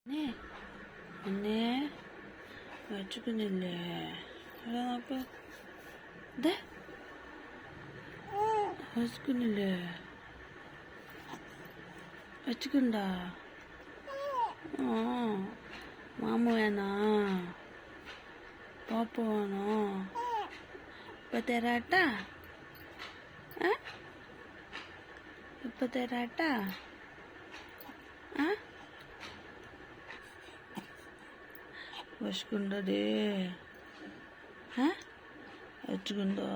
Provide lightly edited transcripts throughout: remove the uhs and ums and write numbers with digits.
അന്നേ വെച്ചിക്കുന്നില്ലേ? എടാ നോക്ക്, ഇതേ വെച്ചിക്കുന്നില്ലേ? വെച്ചിക്കുണ്ടാ? ആ മാമ വേണോ? പാപ്പ വേണോ? ഇപ്പൊ തരാട്ടാ? ഇപ്പൊ തരാട്ടാ? വിശക്കുണ്ടേ? വെച്ചുക്കുണ്ടോ?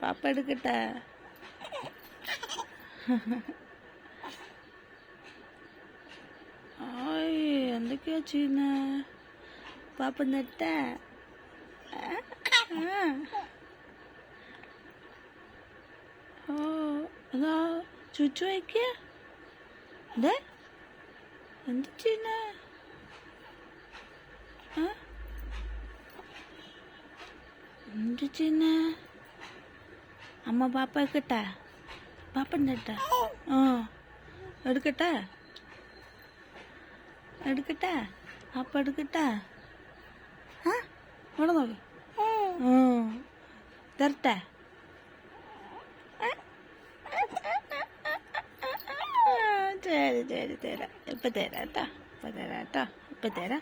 പാപ്പ എടുക്കട്ടെ? ആയ് എന്തൊക്കെയാ ചെയ്യുന്നേ? പാപ്പ നെട്ട? ഓ എന്നാ ചുച്ചു വയ്ക്ക? എന്ത് ചെയ്യുന്നേ? എന്ത് ചെയ്യുന്നേ? അമ്മ പാപ്പ എടുക്കട്ടെ? പാപ്പ നെട്ട? എടുക്കട്ടെ? എടുക്കട്ടെ? പാപ്പ എടുക്കട്ടെ? ഇവിടെ നോക്ക്. തരട്ടെ? ശരി ശരി തരാം. ഇപ്പം തരാം കേട്ടോ. ഇപ്പം തരാം കേട്ടോ. ഇപ്പം തരാം.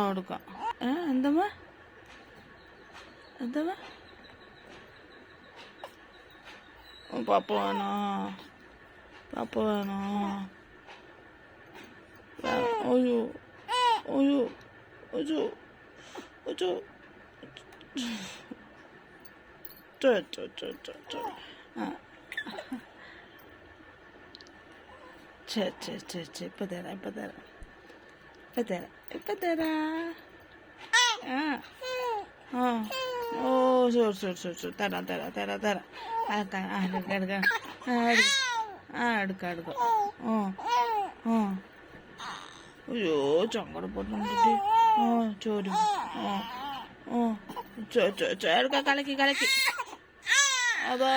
കൊടുക്കാം. എന്തമ്മ? എന്തമ്മ? പാപ്പ വേണോ? പാപ്പ വേണോ? ഒയ്യോ ഒയ്യോ ഒയ്യോ ഒയ്യോ. ഇപ്പൊ തരാം. ഓ ശരി തരാം. എടുക്കാം. അയ്യോ ചങ്കടപ്പൊട്ടുണ്ടിട്ട്. ചോരും. എടുക്കാം. കലക്കി അതാ